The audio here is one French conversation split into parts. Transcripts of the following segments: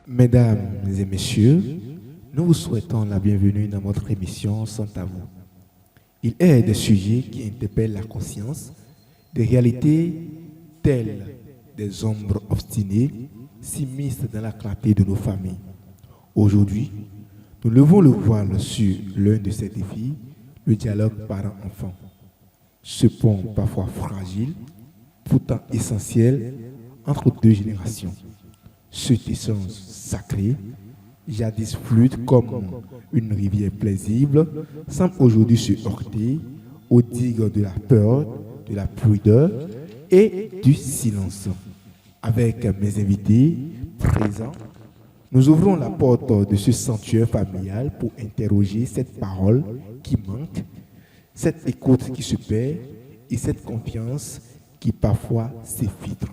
Mesdames et messieurs, nous vous souhaitons la bienvenue dans notre émission Sans tabou. Il est des sujets qui interpellent la conscience, des réalités telles des ombres obstinées s'immiscent dans la clarté de nos familles. Aujourd'hui, nous levons le voile sur l'un de ces défis, le dialogue parent-enfant. Ce pont parfois fragile, pourtant essentiel entre deux générations. Cette essence sacrée, jadis fluide comme une rivière paisible, semble aujourd'hui se heurter aux digues de la peur, de la pudeur et du silence. Avec mes invités présents, nous ouvrons la porte de ce sanctuaire familial pour interroger cette parole qui manque, cette écoute qui se perd et cette confiance qui parfois s'effrite.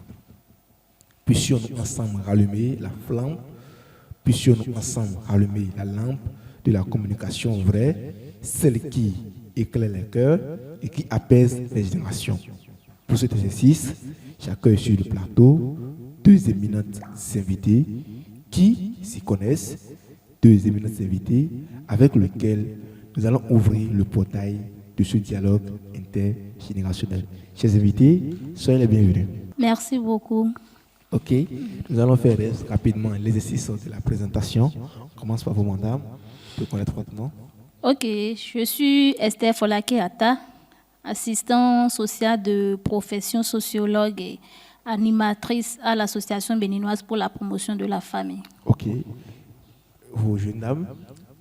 Puissions-nous ensemble rallumer la flamme, puissions-nous ensemble rallumer la lampe de la communication vraie, celle qui éclaire les cœurs et qui apaise les générations. Pour cet exercice, j'accueille sur le plateau deux éminentes invités qui s'y connaissent, deux éminentes invités avec lesquels nous allons ouvrir le portail de ce dialogue intergénérationnel. Chers invités, soyez les bienvenus. Merci beaucoup. Ok, nous allons faire rapidement l'exercice de la présentation. On commence par vous, madame. Vous pouvez connaître votre nom. Ok, je suis Esther Folake-Atta, assistante sociale de profession sociologue et animatrice à l'Association béninoise pour la promotion de la famille. Ok, vous, jeune dame.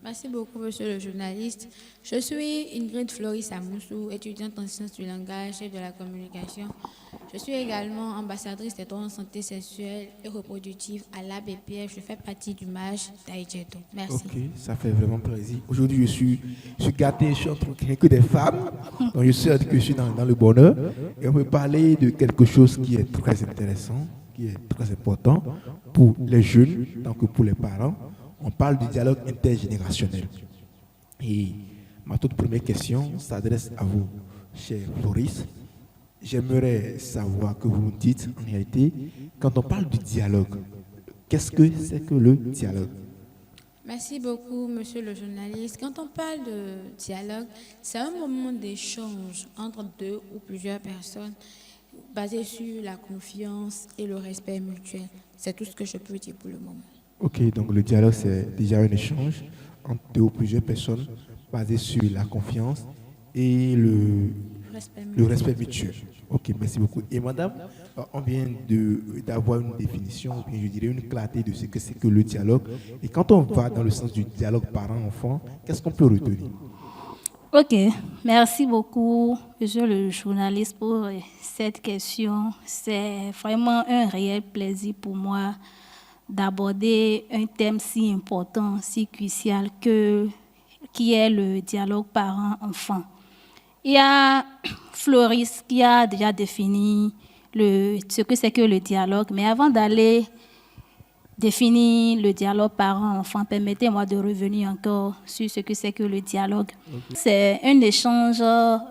Merci beaucoup, monsieur le journaliste. Je suis Ingrid Floris Amoussou, étudiante en sciences du langage et de la communication. Je suis également ambassadrice des droits en santé sexuelle et reproductive à l'ABPF. Je fais partie du MAJ d'Aïdjeto. Merci. Ok, ça fait vraiment plaisir. Aujourd'hui, je suis gâté, je suis entre que des femmes. Donc, je sais que je suis dans le bonheur. Et on peut parler de quelque chose qui est très intéressant, qui est très important pour les jeunes, tant que pour les parents. On parle du dialogue intergénérationnel. Et ma toute première question s'adresse à vous, cher Floris. J'aimerais savoir que vous nous dites, en réalité, quand on parle du dialogue, qu'est-ce que c'est que le dialogue? Merci beaucoup, monsieur le journaliste. Quand on parle de dialogue, c'est un moment d'échange entre deux ou plusieurs personnes basé sur la confiance et le respect mutuel. C'est tout ce que je peux dire pour le moment. Ok, donc le dialogue, c'est déjà un échange entre deux ou plusieurs personnes basé sur la confiance et le respect mutuel. Ok, merci beaucoup. Et madame, on vient d'avoir une définition, ou bien je dirais une clarté de ce que c'est que le dialogue. Et quand on va dans le sens du dialogue parent-enfant, qu'est-ce qu'on peut retenir? Ok, merci beaucoup, monsieur le journaliste, pour cette question. C'est vraiment un réel plaisir pour moi d'aborder un thème si important, si crucial qui est le dialogue parent-enfant. Il y a Floris qui a déjà défini ce que c'est que le dialogue, mais avant d'aller définir le dialogue parent-enfant, permettez-moi de revenir encore sur ce que c'est que le dialogue. Okay. C'est un échange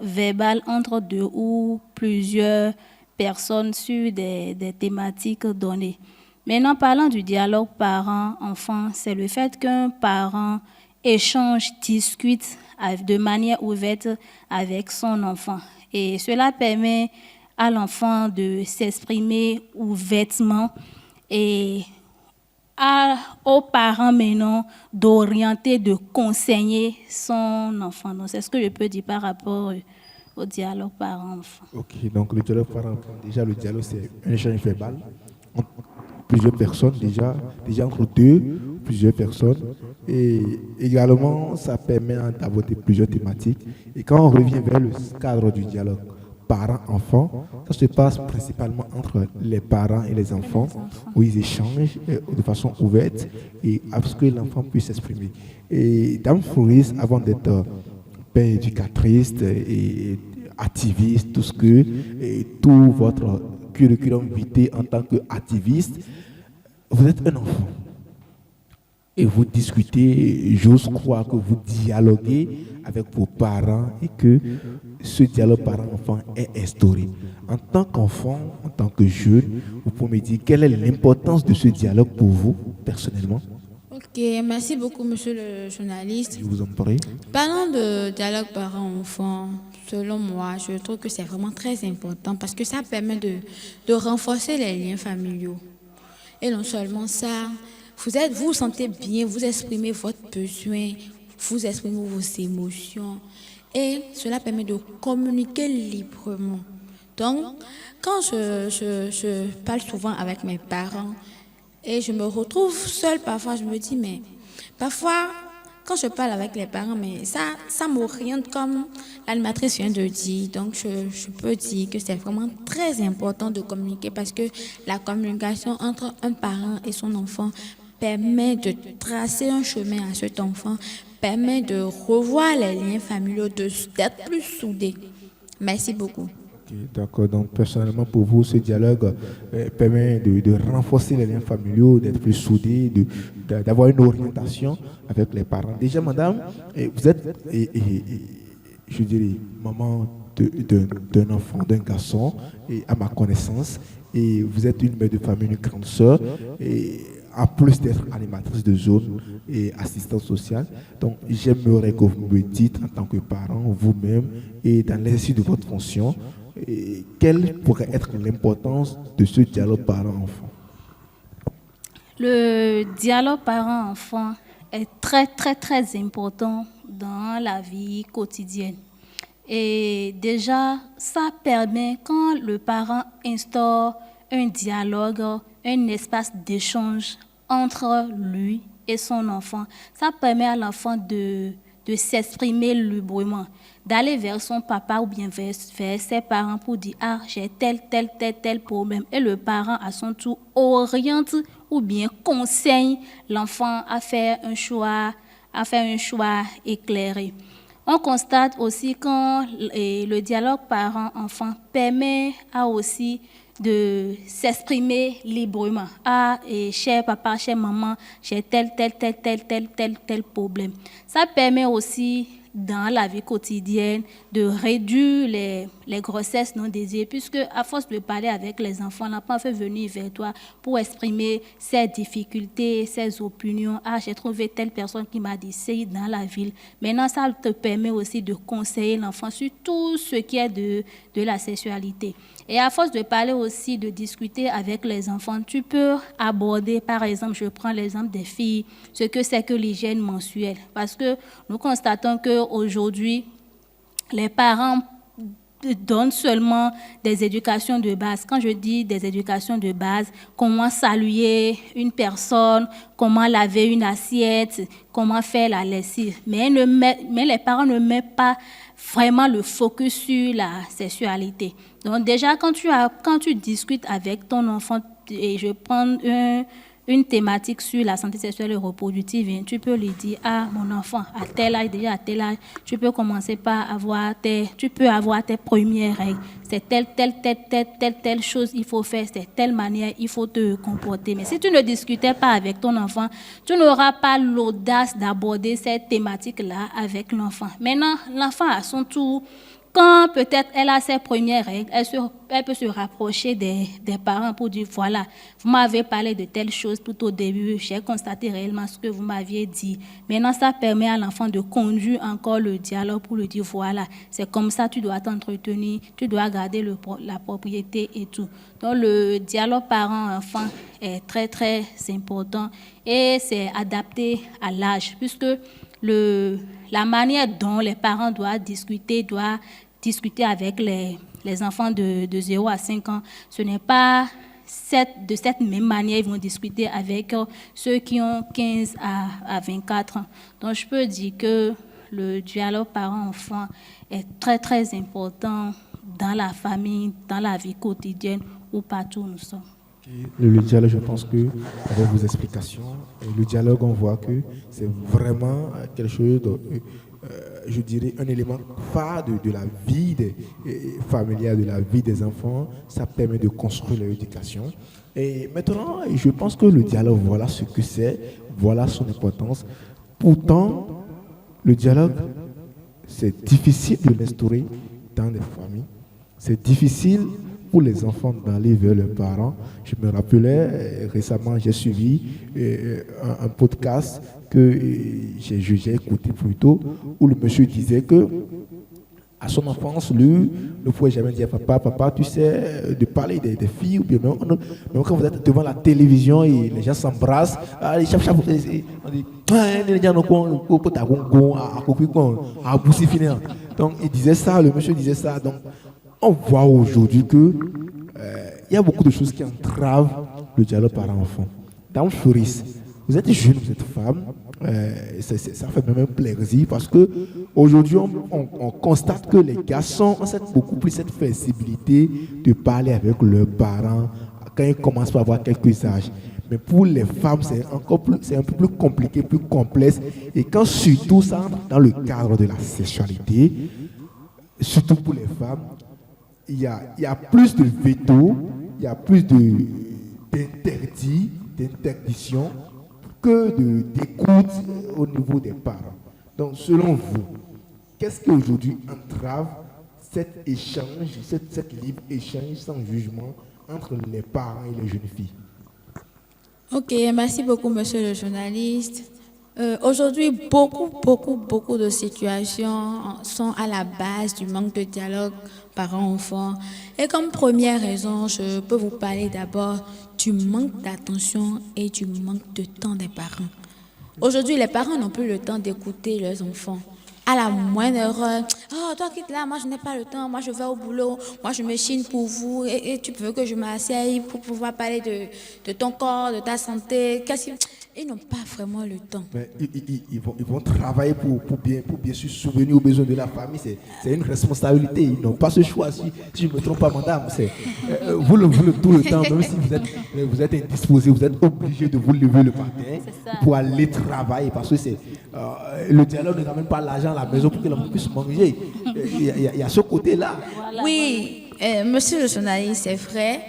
verbal entre deux ou plusieurs personnes sur des thématiques données. Maintenant, parlant du dialogue parent-enfant, c'est le fait qu'un parent échange, discute de manière ouverte avec son enfant. Et cela permet à l'enfant de s'exprimer ouvertement et aux parents maintenant d'orienter, de conseiller son enfant. Donc, c'est ce que je peux dire par rapport au dialogue parent-enfant. Ok, donc le dialogue parent-enfant, déjà le dialogue c'est un échange verbal entre plusieurs personnes, déjà entre deux, plusieurs personnes. Et également, ça permet d'aborder plusieurs thématiques. Et quand on revient vers le cadre du dialogue parents-enfants, ça se passe principalement entre les parents et les enfants, où ils échangent de façon ouverte et à ce que l'enfant puisse s'exprimer. Et Dame Floris, avant d'être père éducatrice et activiste, tout votre curriculum vitae en tant qu'activiste, vous êtes un enfant. et vous discutez, j'ose croire que vous dialoguez avec vos parents et que ce dialogue parent-enfant est instauré. En tant qu'enfant, en tant que jeune, vous pouvez me dire quelle est l'importance de ce dialogue pour vous, personnellement? Ok, merci beaucoup, monsieur le journaliste. Je vous en prie. Parlant de dialogue parent-enfant, selon moi, je trouve que c'est vraiment très important parce que ça permet de renforcer les liens familiaux. Et non seulement ça, vous vous sentez bien, vous exprimez votre besoin, vous exprimez vos émotions et cela permet de communiquer librement. Donc, quand je parle souvent avec mes parents et je me retrouve seule parfois, je me dis, mais parfois, quand je parle avec les parents, mais ça m'oriente comme l'animatrice vient de dire. Donc, je peux dire que c'est vraiment très important de communiquer parce que la communication entre un parent et son enfant permet de tracer un chemin à cet enfant, permet de revoir les liens familiaux, d'être plus soudés. Merci beaucoup. Ok, d'accord. Donc, personnellement, pour vous, ce dialogue permet de renforcer les liens familiaux, d'être plus soudés, d'avoir une orientation avec les parents. Déjà, madame, vous êtes, je dirais, maman d'un enfant, d'un garçon, et à ma connaissance, et vous êtes une mère de famille, une grande sœur, et en plus d'être animatrice de zone et assistante sociale. Donc, j'aimerais que vous me dites, en tant que parent, vous-même, et dans l'exercice de votre fonction, quelle pourrait être l'importance de ce dialogue parent-enfant? Le dialogue parent-enfant est très, très, très important dans la vie quotidienne. Et déjà, ça permet, quand le parent instaure un dialogue, un espace d'échange entre lui et son enfant, ça permet à l'enfant de s'exprimer librement, d'aller vers son papa ou bien vers ses parents pour dire « Ah, j'ai tel problème ». Et le parent, à son tour, oriente ou bien conseille l'enfant à faire un choix éclairé. On constate aussi quand le dialogue parent-enfant permet aussi de s'exprimer librement. Ah, et cher papa, chère maman, j'ai tel problème. Ça permet aussi, dans la vie quotidienne, de réduire les grossesses non désirées, puisque à force de parler avec les enfants, l'enfant fait venir vers toi pour exprimer ses difficultés, ses opinions. Ah, j'ai trouvé telle personne qui m'a dit c'est dans la ville. Maintenant, ça te permet aussi de conseiller l'enfant sur tout ce qui est de la sexualité. Et à force de parler aussi, de discuter avec les enfants, tu peux aborder, par exemple, je prends l'exemple des filles, ce que c'est que l'hygiène menstruelle. Parce que nous constatons qu'aujourd'hui, les parents donnent seulement des éducations de base. Quand je dis des éducations de base, comment saluer une personne, comment laver une assiette, comment faire la lessive. Mais les parents ne mettent pas vraiment le focus sur la sexualité. Donc déjà, quand tu discutes avec ton enfant, et je prends une thématique sur la santé sexuelle et reproductive, tu peux lui dire, ah, mon enfant, à tel âge, tu peux commencer par avoir tes premières règles. C'est telle chose il faut faire, c'est telle manière il faut te comporter. Mais si tu ne discutais pas avec ton enfant, tu n'auras pas l'audace d'aborder cette thématique-là avec l'enfant. Maintenant, l'enfant, à son tour, quand peut-être elle a ses premières règles, elle peut se rapprocher des parents pour dire, voilà, vous m'avez parlé de telle chose tout au début, j'ai constaté réellement ce que vous m'aviez dit. Maintenant, ça permet à l'enfant de conduire encore le dialogue pour lui dire, voilà, c'est comme ça, tu dois t'entretenir, tu dois garder la propriété et tout. Donc, le dialogue parent-enfant est très, très important et c'est adapté à l'âge, puisque la manière dont les parents doivent discuter avec les enfants de 0 à 5 ans, ce n'est pas de cette même manière ils vont discuter avec ceux qui ont 15 à 24 ans. Donc, je peux dire que le dialogue parent-enfant est très, très important dans la famille, dans la vie quotidienne, où partout nous sommes. Le dialogue, je pense que, avec vos explications, le dialogue, on voit que c'est vraiment quelque chose, je dirais, un élément phare de la vie familiale, de la vie des enfants. Ça permet de construire leur éducation. Et maintenant, je pense que le dialogue, voilà ce que c'est, voilà son importance. Pourtant, le dialogue, c'est difficile de l'instaurer dans les familles. C'est difficile pour les enfants d'aller vers leurs parents. Je me rappelais, récemment, j'ai suivi un podcast que j'ai écouté plus tôt, où le monsieur disait que à son enfance, lui, ne pouvait jamais dire papa, tu sais, de parler des filles, ou bien même quand vous êtes devant la télévision et les gens s'embrassent, on dit, donc il disait ça, le monsieur disait ça. Donc on voit aujourd'hui que il y a beaucoup de choses qui entravent le dialogue parent-enfant. Dans Floris, vous êtes jeune, vous êtes femme, ça fait même un plaisir parce que aujourd'hui on constate que les garçons ont beaucoup plus cette flexibilité de parler avec leurs parents quand ils commencent à avoir quelques âges. Mais pour les femmes, c'est un peu plus compliqué, plus complexe. Et quand surtout ça entre dans le cadre de la sexualité, surtout pour les femmes, il y a plus de veto, il y a plus d'interdits, d'interdictions que d'écoute au niveau des parents. Donc, selon vous, qu'est-ce qui aujourd'hui entrave cet échange, cet libre échange sans jugement entre les parents et les jeunes filles? Ok, merci beaucoup, monsieur le journaliste. Aujourd'hui, beaucoup de situations sont à la base du manque de dialogue parents-enfants. Et comme première raison, je peux vous parler d'abord du manque d'attention et du manque de temps des parents. Aujourd'hui, les parents n'ont plus le temps d'écouter leurs enfants. À la moindre erreur, oh, toi quitte là, moi je n'ai pas le temps, moi je vais au boulot, moi je me chine pour vous, et tu veux que je m'asseye pour pouvoir parler de ton corps, de ta santé. Ils n'ont pas vraiment le temps. Mais ils vont travailler pour bien sûr subvenir aux besoins de la famille. C'est une responsabilité. Ils n'ont pas ce choix. Si je ne me trompe pas, madame, vous tout le temps, même si vous êtes indisposé, vous êtes obligé de vous lever le matin pour aller travailler. Parce que le dialogue ne ramène pas l'argent à la maison pour que l'homme puisse manger. Il y a ce côté-là. Voilà. Oui, monsieur le journaliste, c'est vrai.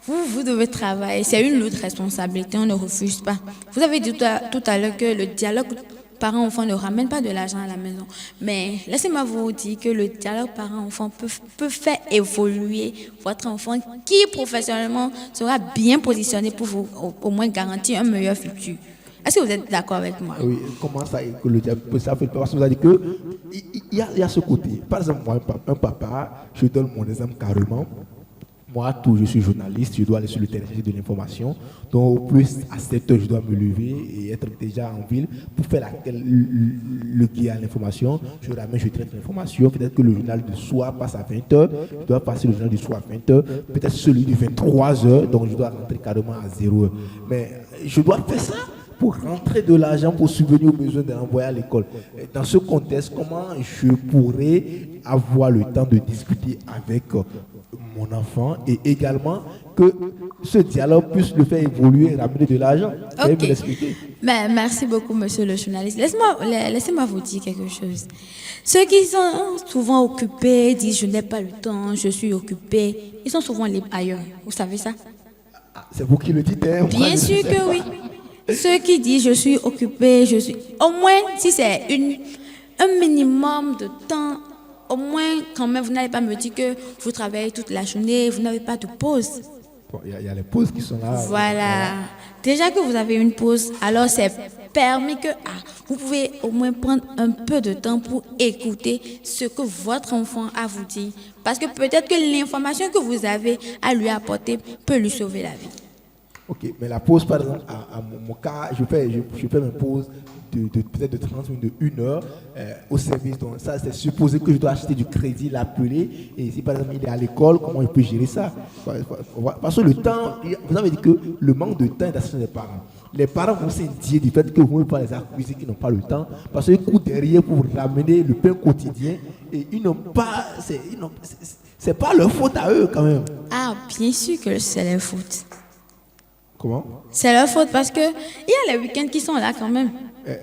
Vous devez travailler, c'est une lourde responsabilité, on ne refuse pas. Vous avez dit tout à l'heure que le dialogue parent-enfant ne ramène pas de l'argent à la maison. Mais laissez-moi vous dire que le dialogue parent-enfant peut faire évoluer votre enfant qui professionnellement sera bien positionné pour vous au moins garantir un meilleur futur. Est-ce que vous êtes d'accord avec moi? Oui, comment ça, que le dialogue peut ça fait parce que vous avez dit que il y a ce côté. Par exemple, moi, un papa, je donne mon exemple carrément. Moi, je suis journaliste, je dois aller sur le terrain chercher de l'information. Donc, au plus, à 7 heures, je dois me lever et être déjà en ville pour faire le guide à l'information. Je traite l'information. Peut-être que le journal du soir passe à 20 heures. Je dois passer le journal du soir à 20 heures. Peut-être celui de 23 heures. Donc, je dois rentrer carrément à 0 heure. Mais je dois faire ça pour rentrer de l'argent pour subvenir aux besoins de l'envoyer à l'école. Dans ce contexte, comment je pourrais avoir le temps de discuter avec mon enfant et également que ce dialogue puisse le faire évoluer et ramener de l'argent? Vous pouvez me l'expliquer? Merci beaucoup, monsieur le journaliste. Laissez-moi vous dire quelque chose. Ceux qui sont souvent occupés disent « je n'ai pas le temps, je suis occupé ». Ils sont souvent libres ailleurs. Vous savez ça? C'est vous qui le dites, hein? Bien sûr que oui. Ceux qui disent je suis occupé, au moins si c'est un minimum de temps, au moins quand même vous n'allez pas me dire que vous travaillez toute la journée, vous n'avez pas de pause. Il y a les pauses qui sont là. Voilà. Déjà que vous avez une pause, alors c'est permis que vous pouvez au moins prendre un peu de temps pour écouter ce que votre enfant a à vous dire. Parce que peut-être que l'information que vous avez à lui apporter peut lui sauver la vie. Ok, mais la pause, par exemple, à mon cas, je fais mes pauses peut-être de 30 minutes, de 1 heure au service. Donc ça, c'est supposé que je dois acheter du crédit, l'appeler. Et si par exemple il est à l'école, comment je peux gérer ça? Parce que le temps, vous avez dit que le manque de temps est d'assistance des parents. Les parents vont s'indigner du fait que vous ne pouvez pas les accuser qu'ils n'ont pas le temps. Parce qu'ils courent derrière pour ramener le pain quotidien. Et ils n'ont pas... C'est pas leur faute à eux quand même. Ah, bien sûr que c'est leur faute. Comment? C'est leur faute parce qu'il y a les week-ends qui sont là quand même.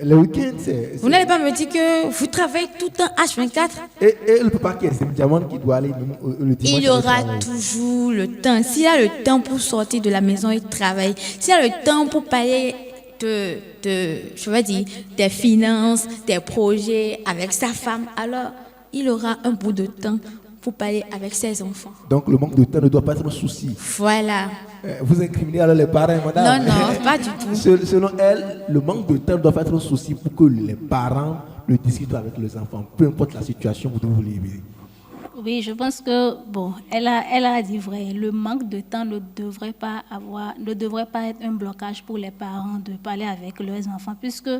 Le week-end, c'est... Vous n'allez pas me dire que vous travaillez tout le temps H24. Et le papa qui est Diamant qui doit aller le dimanche. Il aura toujours le temps. S'il a le temps pour sortir de la maison et travailler, s'il a le temps pour parler je vais dire, des finances, des projets avec sa femme, alors il aura un bout de temps pour parler avec ses enfants. Donc le manque de temps ne doit pas être un souci. Voilà. Vous incriminez alors les parents, madame? Non, pas du tout. Selon elle, le manque de temps ne doit pas être un souci pour que les parents le discutent avec les enfants. Peu importe la situation, vous devez l'éviter. Oui, je pense que, bon, elle a dit vrai. Le manque de temps ne devrait pas être un blocage pour les parents de parler avec leurs enfants, puisque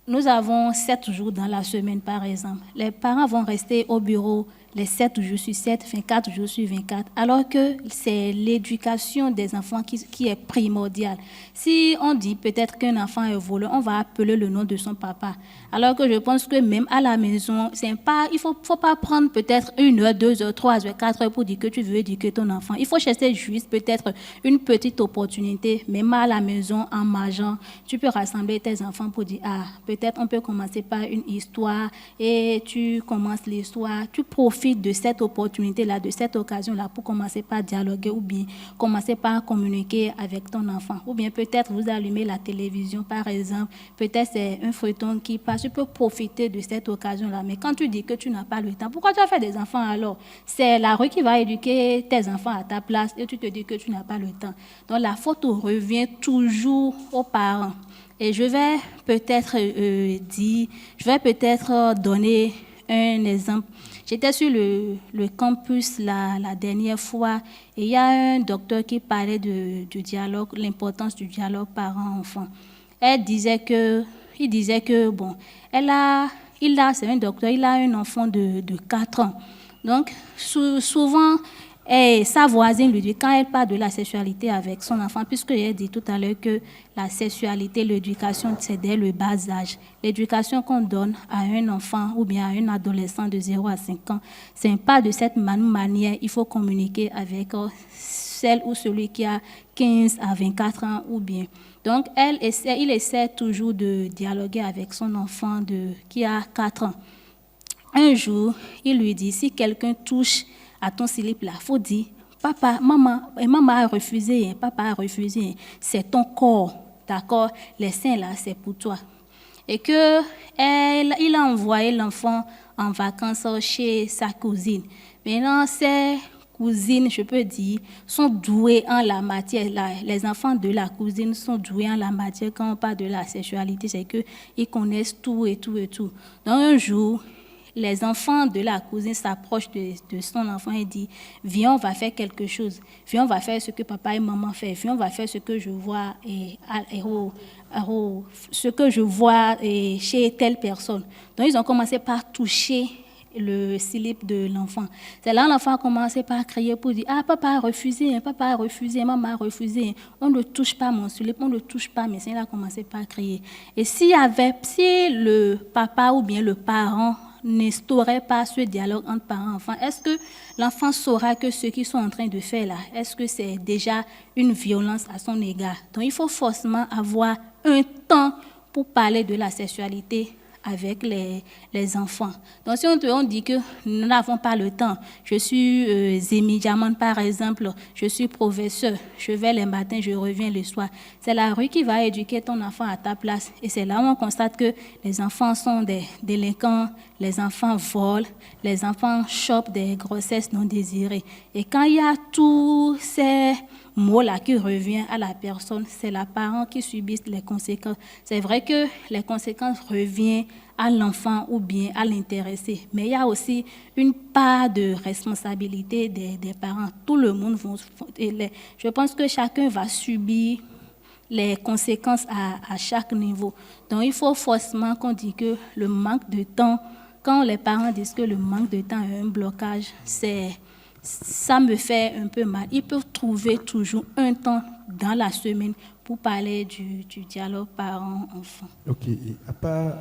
nous avons 7 jours dans la semaine, par exemple. Les parents vont rester au bureau les 7 jours sur 7, 24 jours sur 24, alors que c'est l'éducation des enfants qui est primordiale. Si on dit peut-être qu'un enfant est voleur, on va appeler le nom de son papa. Alors que je pense que même à la maison, il ne faut pas prendre peut-être 1 heure, 2 heures, 3 heures, 4 heures pour dire que tu veux éduquer ton enfant. Il faut chercher juste peut-être une petite opportunité, même à la maison, en mangeant. Tu peux rassembler tes enfants pour dire, peut-être on peut commencer par une histoire et tu commences l'histoire, tu profites de cette opportunité-là, de cette occasion-là pour commencer par dialoguer ou bien commencer par communiquer avec ton enfant. Ou bien peut-être vous allumez la télévision, par exemple, peut-être c'est un feuilleton qui passe, tu peux profiter de cette occasion-là. Mais quand tu dis que tu n'as pas le temps, pourquoi tu as fait des enfants alors? C'est la rue qui va éduquer tes enfants à ta place et tu te dis que tu n'as pas le temps. Donc la faute revient toujours aux parents. Et je vais peut-être donner un exemple. J'étais sur le campus la dernière fois et il y a un docteur qui parlait du dialogue, l'importance du dialogue parent-enfant. Il disait que bon, c'est un docteur, il a un enfant de 4 ans. Donc, souvent, sa voisine lui dit, quand elle parle de la sexualité avec son enfant, puisque j'ai dit tout à l'heure que la sexualité, l'éducation, c'est dès le bas âge. L'éducation qu'on donne à un enfant ou bien à un adolescent de 0 à 5 ans, c'est pas de cette manière, il faut communiquer avec celle ou celui qui a 15 à 24 ans ou bien. Donc, il essaie toujours de dialoguer avec son enfant qui a 4 ans. Un jour, il lui dit, si quelqu'un touche à ton slip là, il faut dire, maman a refusé, papa a refusé, c'est ton corps, d'accord, les seins là, c'est pour toi. Et il a envoyé l'enfant en vacances chez sa cousine. Maintenant, ses cousines, je peux dire, sont douées en la matière. Les enfants de la cousine sont doués en la matière quand on parle de la sexualité, c'est qu'ils connaissent tout et tout et tout. Donc un jour, les enfants de la cousine s'approchent de son enfant et disent, viens, on va faire quelque chose. Viens, on va faire ce que papa et maman font. Viens, on va faire ce que je vois chez telle personne. Donc, ils ont commencé par toucher le slip de l'enfant. C'est là l'enfant a commencé par crier pour dire, papa a refusé, maman a refusé. On ne touche pas mon slip, on ne touche pas mes seins. Il a commencé par crier. Et si le papa ou bien le parent n'instaurait pas ce dialogue entre parents et enfants, est-ce que l'enfant saura que ce qu'ils sont en train de faire là, est-ce que c'est déjà une violence à son égard? Donc il faut forcément avoir un temps pour parler de la sexualité avec les enfants. Donc si on dit que nous n'avons pas le temps, je suis Zémi Diamant par exemple, je suis professeur, je vais les matins, je reviens le soir. C'est la rue qui va éduquer ton enfant à ta place. Et c'est là où on constate que les enfants sont des délinquants, les enfants volent, les enfants chopent des grossesses non désirées. Et quand il y a tous ces mots-là qui reviennent à la personne, c'est la parent qui subit les conséquences. C'est vrai que les conséquences reviennent à l'enfant ou bien à l'intéressé, mais il y a aussi une part de responsabilité des parents. Tout le monde je pense que chacun va subir les conséquences à chaque niveau. Donc il faut forcément qu'on dise que le manque de temps, quand les parents disent que le manque de temps est un blocage, ça me fait un peu mal. Ils peuvent trouver toujours un temps dans la semaine pour parler du dialogue parent-enfant. Ok, et à part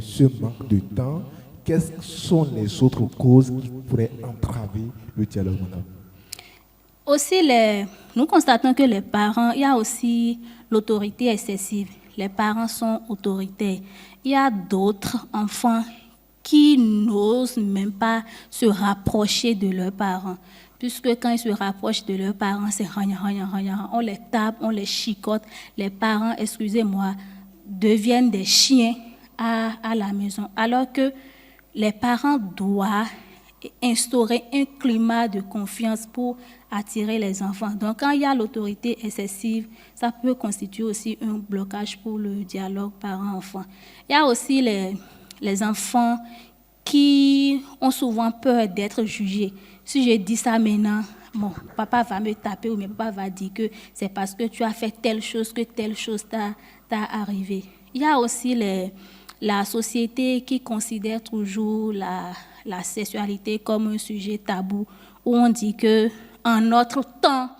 ce manque de temps, quelles sont les autres causes qui pourraient entraver le dialogue? Aussi, nous constatons que les parents, il y a aussi l'autorité excessive. Les parents sont autoritaires. Il y a d'autres enfants qui n'osent même pas se rapprocher de leurs parents. Puisque quand ils se rapprochent de leurs parents, c'est on les tape, on les chicote. Les parents, excusez-moi, deviennent des chiens à la maison. Alors que les parents doivent instaurer un climat de confiance pour attirer les enfants. Donc, quand il y a l'autorité excessive, ça peut constituer aussi un blocage pour le dialogue parent-enfant. Il y a aussi les enfants qui ont souvent peur d'être jugés. Si je dis ça maintenant, bon, papa va me taper ou bien papa va dire que c'est parce que tu as fait telle chose que telle chose t'a arrivé. Il y a aussi la société qui considère toujours la sexualité comme un sujet tabou, où on dit que en notre temps,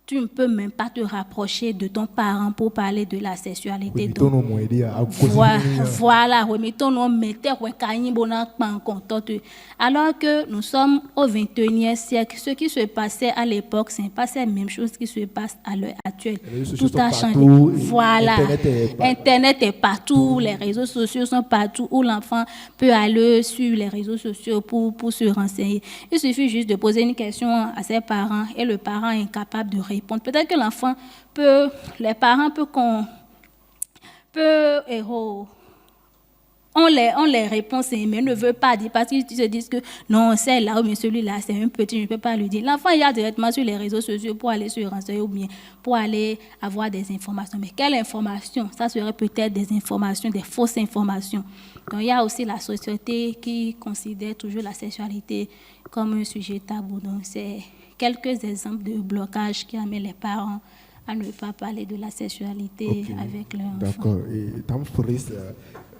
tu ne peux même pas te rapprocher de ton parent pour parler de la sexualité. Donc, voilà, alors que nous sommes au 21e siècle, ce qui se passait à l'époque, ce n'est pas la même chose qui se passe à l'heure actuelle. Tout a changé. Voilà, Internet est partout, les réseaux sociaux sont partout, où l'enfant peut aller sur les réseaux sociaux pour se renseigner. Il suffit juste de poser une question à ses parents et le parent est incapable de répondre. Peut-être que l'enfant les parents on les répond, mais ne veut pas dire parce qu'ils se disent que non, c'est là ou bien celui-là, c'est un petit, je ne peux pas lui dire. L'enfant, il a directement sur les réseaux sociaux pour aller se renseigner ou bien pour aller avoir des informations. Mais quelle information? Ça serait peut-être des informations, des fausses informations. Donc, il y a aussi la société qui considère toujours la sexualité comme un sujet tabou. Donc, c'est quelques exemples de blocage qui amènent les parents à ne pas parler de la sexualité avec leurs enfants. D'accord. Et Tam Fabrice,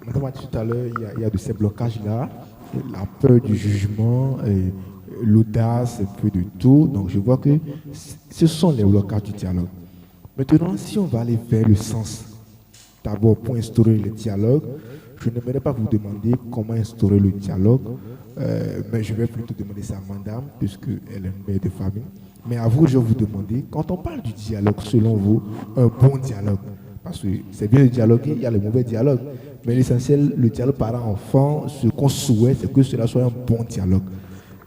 madame a dit tout à l'heure, il y a de ces blocages-là, la peur du jugement, l'audace, un peu de tout. Donc je vois que ce sont les blocages du dialogue. Maintenant, si on va aller vers le sens, d'abord pour instaurer le dialogue, je n'aimerais pas vous demander comment instaurer le dialogue, mais je vais plutôt demander ça à madame, puisqu'elle est une mère de famille. Mais à vous, je vais vous demander, quand on parle du dialogue, selon vous, un bon dialogue, parce que c'est bien le dialogue, il y a le mauvais dialogue, mais l'essentiel, le dialogue parent-enfant, ce qu'on souhaite, c'est que cela soit un bon dialogue.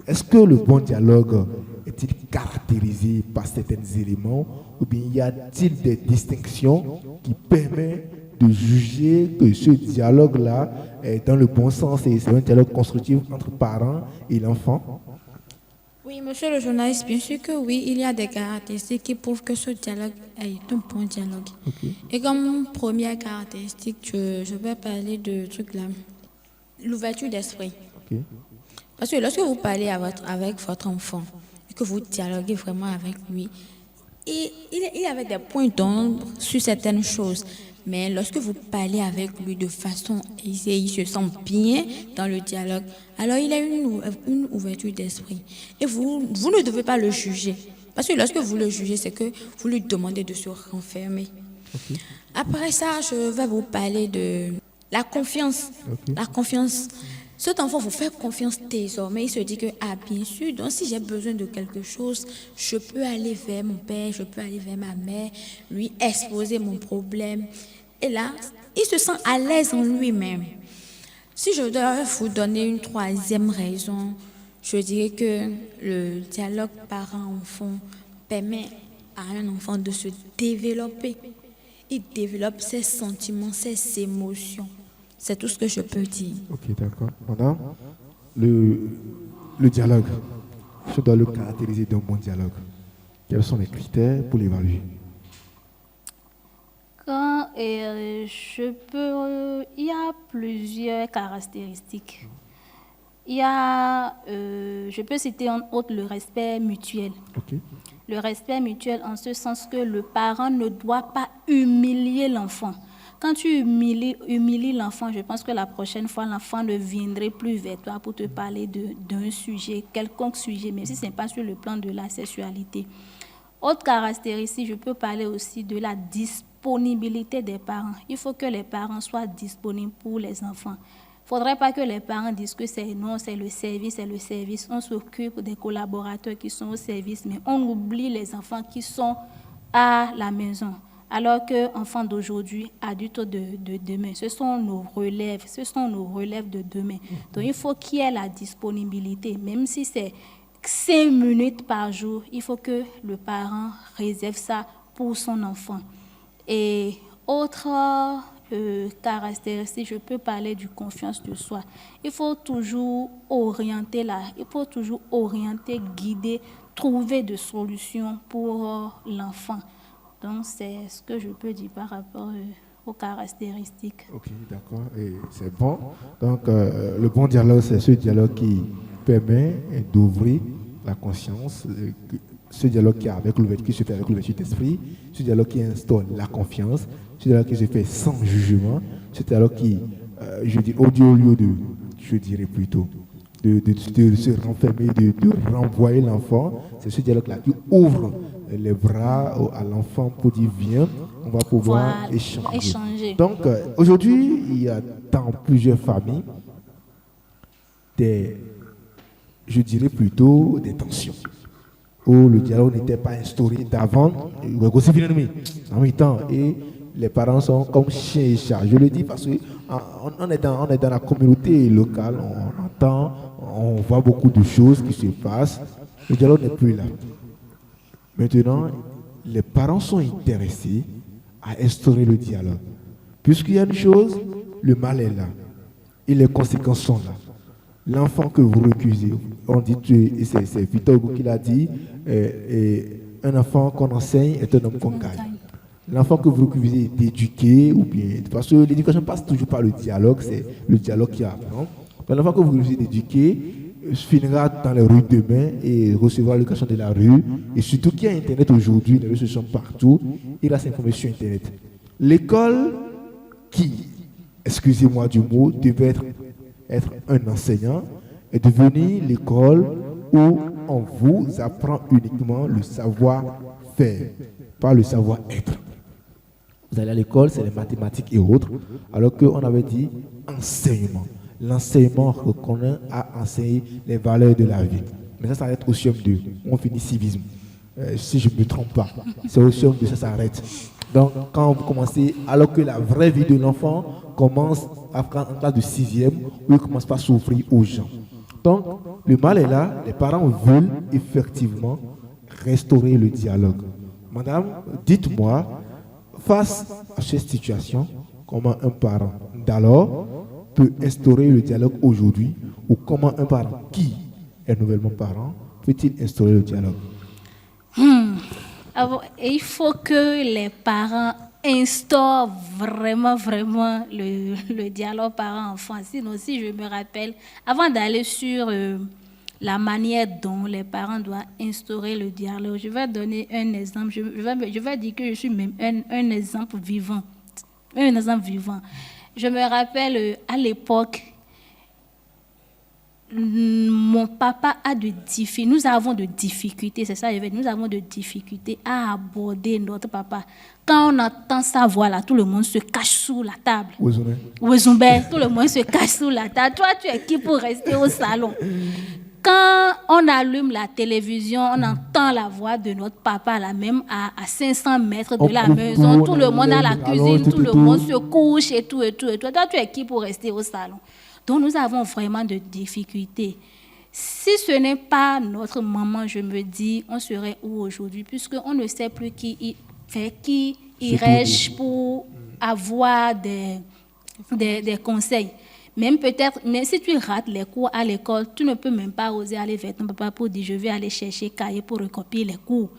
Est-ce que le bon dialogue est-il caractérisé par certains éléments, ou bien y a-t-il des distinctions qui permettent de juger que ce dialogue-là est dans le bon sens et c'est un dialogue constructif entre parents et l'enfant? Oui, monsieur le journaliste, bien sûr que oui, il y a des caractéristiques qui prouvent que ce dialogue est un bon dialogue. Et comme première caractéristique, je vais parler de truc là, l'ouverture d'esprit. Parce que lorsque vous parlez avec votre enfant et que vous dialoguez vraiment avec lui, il avait des points d'ombre sur certaines choses. Mais lorsque vous parlez avec lui de façon aisée, il se sent bien dans le dialogue, alors il a une ouverture d'esprit. Et vous ne devez pas le juger. Parce que lorsque vous le jugez, c'est que vous lui demandez de se renfermer. Après ça, je vais vous parler de la confiance. La confiance. Cet enfant vous fait confiance désormais. Il se dit que, bien sûr, donc si j'ai besoin de quelque chose, je peux aller vers mon père, je peux aller vers ma mère, lui exposer mon problème. Et là, il se sent à l'aise en lui-même. Si je dois vous donner une troisième raison, je dirais que le dialogue parent-enfant permet à un enfant de se développer. Il développe ses sentiments, ses émotions. C'est tout ce que je peux dire. Ok, d'accord. Madame, le dialogue, je dois le caractériser d'un bon dialogue. Quels sont les critères pour l'évaluer? Il y a plusieurs caractéristiques. Je peux citer en autre le respect mutuel. Le respect mutuel en ce sens que le parent ne doit pas humilier l'enfant. Quand tu humilies l'enfant, je pense que la prochaine fois, l'enfant ne viendrait plus vers toi pour te parler d'un sujet, quelconque sujet, même si ce n'est pas sur le plan de la sexualité. Autre caractéristique, je peux parler aussi de la disponibilité des parents. Il faut que les parents soient disponibles pour les enfants. faudrait pas que les parents disent que c'est non, c'est le service. On s'occupe des collaborateurs qui sont au service, mais on oublie les enfants qui sont à la maison. Alors que enfants d'aujourd'hui, adultes de demain, ce sont nos relèves de demain. Donc il faut qu'il y ait la disponibilité, même si c'est 5 minutes par jour, il faut que le parent réserve ça pour son enfant. Et autre caractéristique, je peux parler du confiance de soi. Il faut toujours orienter, guider, trouver des solutions pour l'enfant. Donc, c'est ce que je peux dire par rapport aux caractéristiques. Ok, d'accord, et c'est bon. Donc, le bon dialogue, c'est ce dialogue qui permet d'ouvrir la conscience, ce dialogue qui se fait avec l'ouverture d'esprit, ce dialogue qui instaure la confiance, ce dialogue qui se fait sans jugement, ce dialogue qui, au lieu de, je dirais plutôt, de se renfermer, de renvoyer l'enfant, c'est ce dialogue-là qui ouvre les bras à l'enfant pour dire viens, on va pouvoir échanger. Donc, aujourd'hui, il y a dans plusieurs familles je dirais plutôt des tensions, où le dialogue n'était pas instauré d'avant, en même temps, et les parents sont comme chien et chat. Je le dis parce qu'on est dans la communauté locale, on entend, on voit beaucoup de choses qui se passent, le dialogue n'est plus là. Maintenant, les parents sont intéressés à instaurer le dialogue. Puisqu'il y a une chose, le mal est là, et les conséquences sont là. L'enfant que vous recusez, on dit, c'est Victor Hugo qui l'a dit, un enfant qu'on enseigne est un homme qu'on gagne. L'enfant que vous refusez d'éduquer, ou bien, parce que l'éducation passe toujours par le dialogue, c'est le dialogue qui apprend. L'enfant que vous refusez d'éduquer finira dans les rues demain et recevra l'éducation de la rue. Et surtout qu'il y a Internet aujourd'hui, les réseaux sont partout, il va s'informer sur Internet. L'école qui, excusez-moi du mot, devait être un enseignant est devenue l'école où on vous apprend uniquement le savoir-faire, pas le savoir-être. Vous allez à l'école, c'est les mathématiques et autres, alors qu'on avait dit enseignement. L'enseignement reconnaît à enseigner les valeurs de la vie. Mais ça s'arrête au CM2. On finit civisme. Si je ne me trompe pas, c'est au CM2, ça s'arrête. Donc, quand vous commencez, alors que la vraie vie de l'enfant commence en classe de 6e, où il commence pas à s'ouvrir aux gens. Donc, le mal est là, les parents veulent effectivement restaurer le dialogue. Madame, dites-moi, face à cette situation, comment un parent d'alors peut instaurer le dialogue aujourd'hui, ou comment un parent qui est nouvellement parent peut-il instaurer le dialogue? Alors, il faut que les parents instaurent vraiment le dialogue parent-enfant. Sinon, si je me rappelle, avant d'aller sur la manière dont les parents doivent instaurer le dialogue, je vais donner un exemple. Je vais dire que je suis même un exemple vivant. Un exemple vivant. Je me rappelle, à l'époque, mon papa a nous avons de difficultés, c'est ça, nous avons de difficultés à aborder notre papa. Quand on entend sa voix là, tout le monde se cache sous la table. Ouezumbe, tout le monde se cache sous la table. Toi, tu es qui pour rester au salon? Quand on allume la télévision, on entend la voix de notre papa là, même à 500 mètres de la maison. Tout le monde à la cuisine, tout le monde se couche et tout. Toi, tu es qui pour rester au salon? Donc, nous avons vraiment de difficultés. Si ce n'est pas notre maman, je me dis, on serait où aujourd'hui? Puisqu'on ne sait plus qui irait pour avoir des conseils. Même peut-être, mais si tu rates les cours à l'école, tu ne peux même pas oser aller vers ton papa pour dire, je vais aller chercher cahier pour recopier les cours.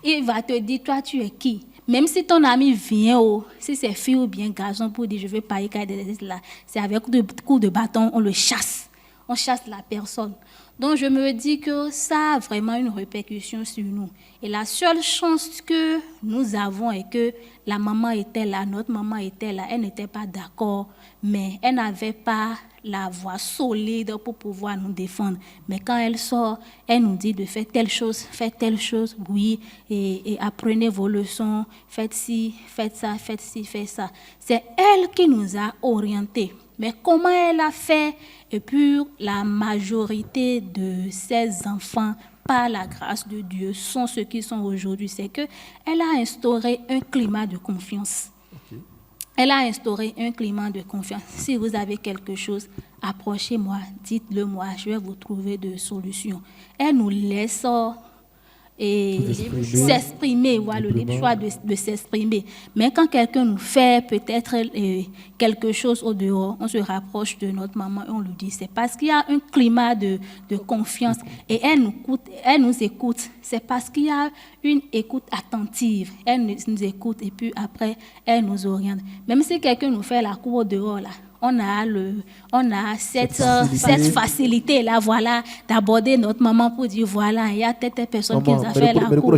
Il va te dire, toi, tu es qui? Même si ton ami vient, si c'est fille ou bien garçon, pour dire je veux pas y cahier là, c'est avec des coups de bâton, on le chasse. On chasse la personne. Donc je me dis que ça a vraiment une répercussion sur nous. Et la seule chance que nous avons est que la maman était là, notre maman était là, elle n'était pas d'accord, mais elle n'avait pas la voix solide pour pouvoir nous défendre. Mais quand elle sort, elle nous dit de faire telle chose, oui, et apprenez vos leçons, faites ci, faites ça, faites ci, faites ça. C'est elle qui nous a orientés. Mais comment elle a fait? Et puis, la majorité de ces enfants, par la grâce de Dieu, sont ceux qui sont aujourd'hui. C'est qu'elle a instauré un climat de confiance. Okay. Elle a instauré un climat de confiance. Si vous avez quelque chose, approchez-moi, dites-le moi, je vais vous trouver des solutions. Elle nous laisse s'exprimer, voilà, le libre choix de s'exprimer. Mais quand quelqu'un nous fait peut-être quelque chose au dehors, on se rapproche de notre maman et on lui dit. C'est parce qu'il y a un climat de confiance et elle nous écoute. C'est parce qu'il y a une écoute attentive. Elle nous écoute et puis après, elle nous oriente. Même si quelqu'un nous fait la cour au dehors, là, on a cette facilité-là, voilà, d'aborder notre maman pour dire, voilà, il y a telle personne qui nous a fait la cour.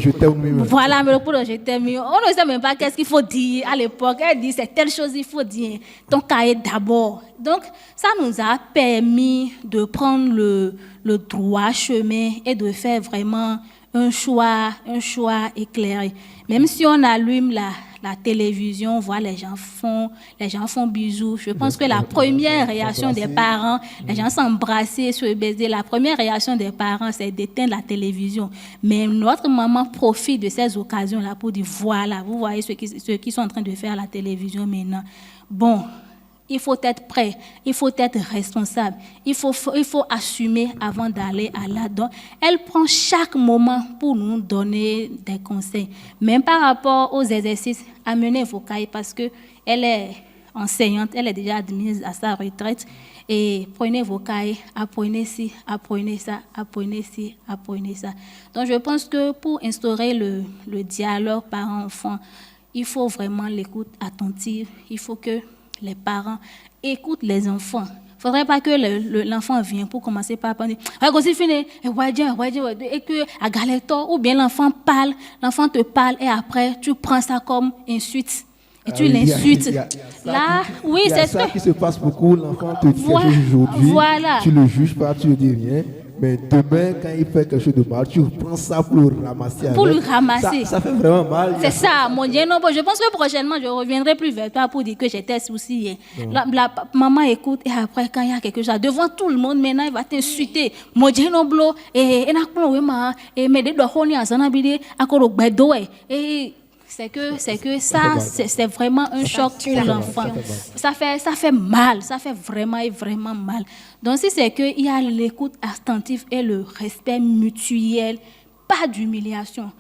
Voilà, mais le coup de je t'aime mieux. On ne sait même pas qu'est-ce qu'il faut dire à l'époque. Elle dit, c'est telle chose qu'il faut dire. Ton cahier d'abord. Donc, ça nous a permis de prendre le droit chemin et de faire vraiment un choix éclairé. Même si on allume la télévision, on voit les gens font bisous. Je pense que la première réaction des parents, les gens s'embrasser, se baiser, la première réaction des parents, c'est d'éteindre la télévision. Mais notre maman profite de ces occasions-là pour dire, voilà, vous voyez ceux qui sont en train de faire la télévision maintenant. Bon, il faut être prêt, il faut être responsable, il faut assumer avant d'aller à là-dedans. Elle prend chaque moment pour nous donner des conseils. Même par rapport aux exercices, amenez vos cahiers parce qu'elle est enseignante, elle est déjà admise à sa retraite. Et prenez vos cahiers, apprenez ci, apprenez ça, apprenez ci, apprenez ça. Donc je pense que pour instaurer le dialogue parent-enfant, il faut vraiment l'écoute attentive, il faut que les parents écoutent les enfants. Il ne faudrait pas que l'enfant vienne pour commencer par dire « et que à Galeto, ou bien l'enfant te parle et après tu prends ça comme insulte. Et tu l'insultes. Là, oui, c'est ça qui se passe beaucoup. L'enfant te dit quelque chose aujourd'hui, tu ne le juges pas, tu ne dis rien. Mais demain, quand il fait quelque chose de mal, tu prends ça pour le ramasser. Pour le ramasser. Ça fait vraiment mal. C'est ça, mon Dieu. Non, je pense que prochainement, je reviendrai plus vers toi pour dire que j'étais souciée. La maman écoute et après, quand il y a quelque chose, devant tout le monde, maintenant, il va t'insulter. Mon Dieu, non, blo. Et c'est que ça, c'est vraiment un choc pour l'enfant. Ça fait mal, ça fait vraiment mal. Donc, si c'est qu'il y a l'écoute attentive et le respect mutuel, pas d'humiliation.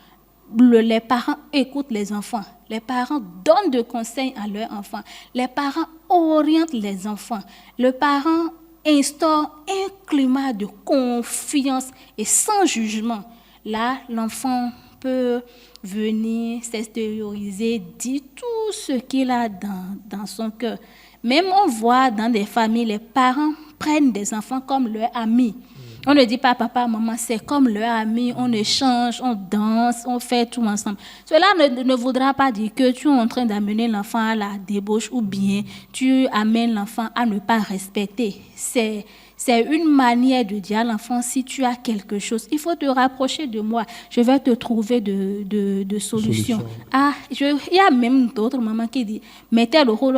Les parents écoutent les enfants. Les parents donnent des conseils à leurs enfants. Les parents orientent les enfants. Le parent instaure un climat de confiance et sans jugement. Là, l'enfant peut venir s'extérioriser, dire tout ce qu'il a dans son cœur. Même on voit dans des familles, les parents prennent des enfants comme leurs amis. On ne dit pas papa, maman, c'est comme leurs amis, on échange, on danse, on fait tout ensemble. Cela ne voudra pas dire que tu es en train d'amener l'enfant à la débauche ou bien tu amènes l'enfant à ne pas respecter. C'est une manière de dire à l'enfant, si tu as quelque chose, il faut te rapprocher de moi. Je vais te trouver de solutions. Il y a même d'autres mamans qui disent, mettez le rôle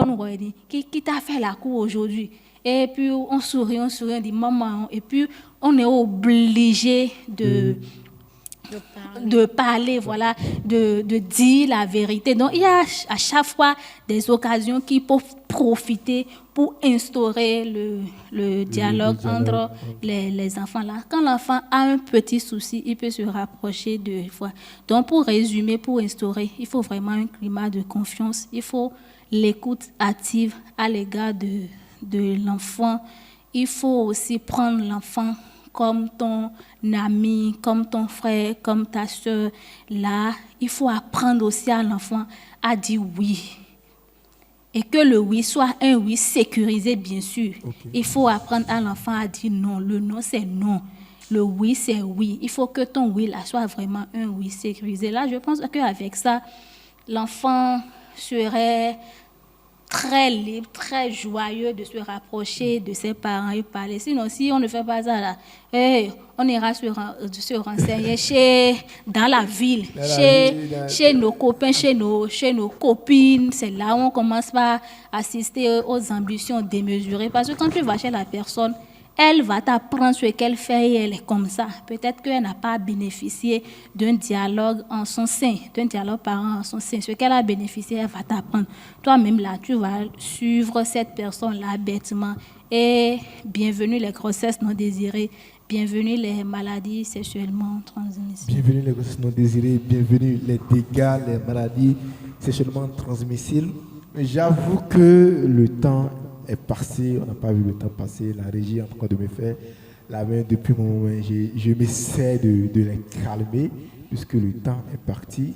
qui t'a fait la cour aujourd'hui. Et puis on sourit, on dit maman. Et puis on est obligé de parler, voilà, de dire la vérité. Donc, il y a à chaque fois des occasions qui peuvent profiter pour instaurer le dialogue entre les enfants. Là. Quand l'enfant a un petit souci, il peut se rapprocher de fois. Donc, pour résumer, pour instaurer, il faut vraiment un climat de confiance. Il faut l'écoute active à l'égard de l'enfant. Il faut aussi prendre l'enfant comme ton ami, comme ton frère, comme ta soeur. Là, il faut apprendre aussi à l'enfant à dire oui. Et que le oui soit un oui sécurisé, bien sûr. Okay. Il faut apprendre à l'enfant à dire non. Le non, c'est non. Le oui, c'est oui. Il faut que ton oui là soit vraiment un oui sécurisé. Là, je pense qu'avec ça, l'enfant serait très libre, très joyeux de se rapprocher de ses parents et parler. Sinon, si on ne fait pas ça, là, on ira se renseigner dans la ville, chez nos copains, chez nos copines. C'est là où on commence à assister aux ambitions démesurées. Parce que quand tu vas chez la personne, elle va t'apprendre ce qu'elle fait et elle est comme ça. Peut-être qu'elle n'a pas bénéficié d'un dialogue en son sein, d'un dialogue parent en son sein. Ce qu'elle a bénéficié, elle va t'apprendre. Toi-même, là, tu vas suivre cette personne-là bêtement. Et bienvenue les grossesses non désirées, bienvenue les maladies sexuellement transmissibles. Bienvenue les grossesses non désirées, bienvenue les dégâts, les maladies sexuellement transmissibles. J'avoue que le temps est passé, on n'a pas vu le temps passer, la régie est en train de me faire la main depuis mon moment. Je m'essaie de les calmer puisque le temps est parti.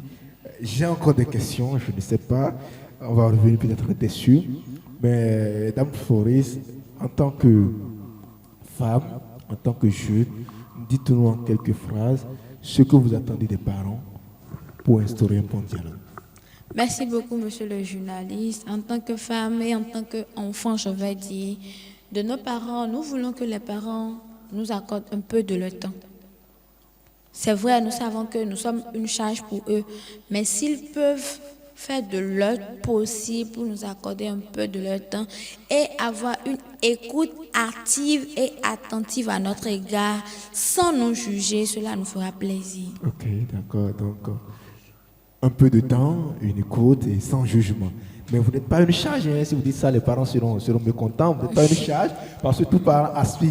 J'ai encore des questions, je ne sais pas, on va revenir peut-être dessus. Mais Dame Floris, en tant que femme, en tant que jeune, dites-nous en quelques phrases ce que vous attendez des parents pour instaurer un bon dialogue. Merci beaucoup, monsieur le journaliste. En tant que femme et en tant qu'enfant, je vais dire, de nos parents, nous voulons que les parents nous accordent un peu de leur temps. C'est vrai, nous savons que nous sommes une charge pour eux, mais s'ils peuvent faire de leur possible pour nous accorder un peu de leur temps et avoir une écoute active et attentive à notre égard, sans nous juger, cela nous fera plaisir. Ok, d'accord. Donc, un peu de temps, une écoute et sans jugement. Mais vous n'êtes pas une charge, hein. Si vous dites ça, les parents seront mécontents. Vous n'êtes pas une charge parce que tout parent aspire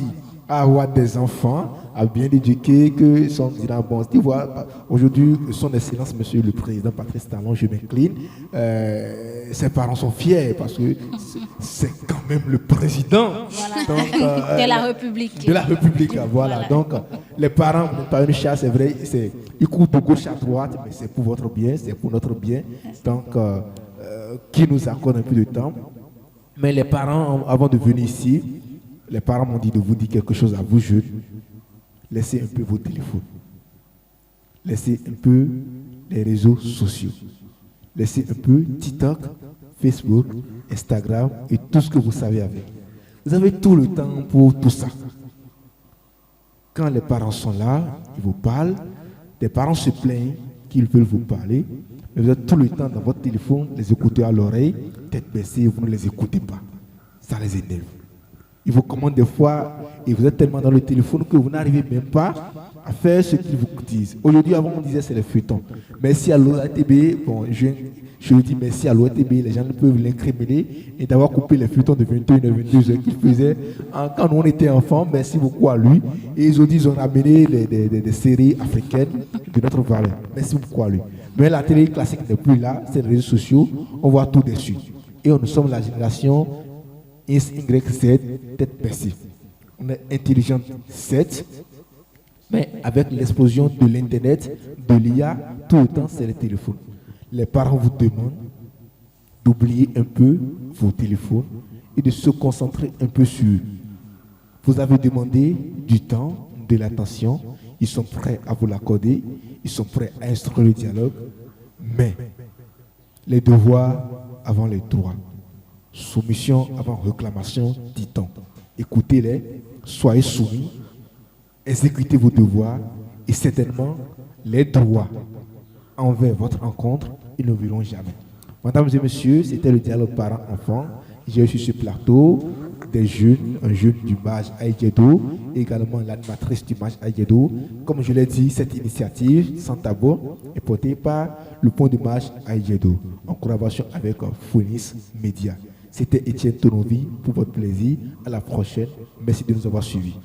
à avoir des enfants, à bien éduquer, que son dira bon. Tu vois, aujourd'hui, son Excellence, Monsieur le Président Patrice Talon, je m'incline. Ses parents sont fiers parce que c'est quand même le président. Voilà. Donc, de la République. De la République, voilà. Donc, les parents, vous n'êtes pas une charge, c'est vrai. Ils courent de gauche à droite, mais c'est pour votre bien, c'est pour notre bien. Donc, qui nous accorde un peu de temps. Mais les parents, avant de venir ici, les parents m'ont dit de vous dire quelque chose à vous jeunes. Laissez un peu vos téléphones. Laissez un peu les réseaux sociaux. Laissez un peu TikTok, Facebook, Instagram et tout ce que vous savez avec. Vous avez tout le temps pour tout ça. Quand les parents sont là, ils vous parlent. Les parents se plaignent qu'ils veulent vous parler. Mais vous avez tout le temps dans votre téléphone, les écouteurs à l'oreille, tête baissée, vous ne les écoutez pas. Ça les énerve. Ils vous commandent des fois et vous êtes tellement dans le téléphone que vous n'arrivez même pas à faire ce qu'ils vous disent. Aujourd'hui, avant, on disait c'est les feuilletons. Merci à l'OATB. Bon, je le dis merci à l'OATB. Les gens ne peuvent l'incriminer et d'avoir coupé les feuilletons de 21 à 22 heures qu'il faisait quand nous on était enfants. Merci beaucoup à lui. Et ils ont ramené des séries africaines de notre valeur. Merci beaucoup à lui. Mais la télé classique n'est plus là. C'est les réseaux sociaux. On voit tout dessus. Et nous sommes la génération XYZ, tête baissée. On est intelligente 7, mais avec l'explosion de l'Internet, de l'IA, tout le temps, c'est le téléphone. Les parents vous demandent d'oublier un peu vos téléphones et de se concentrer un peu sur eux. Vous avez demandé du temps, de l'attention, ils sont prêts à vous l'accorder, ils sont prêts à instruire le dialogue, mais les devoirs avant les droits. Soumission avant réclamation, dit-on. Écoutez-les, soyez soumis, exécutez vos devoirs et certainement les droits envers votre rencontre, ils ne verront jamais. Mesdames et messieurs, c'était le dialogue parent-enfant. J'ai reçu ce plateau des jeunes, un jeune du MAJ Aïdjedo, également l'animatrice du MAJ Aïdjedo. Comme je l'ai dit, cette initiative, sans tabou, est portée par le pont du MAJ Aïdjedo, en collaboration avec Phoenix Media. C'était Étienne Tonovi pour votre plaisir. À la prochaine. Merci de nous avoir suivis.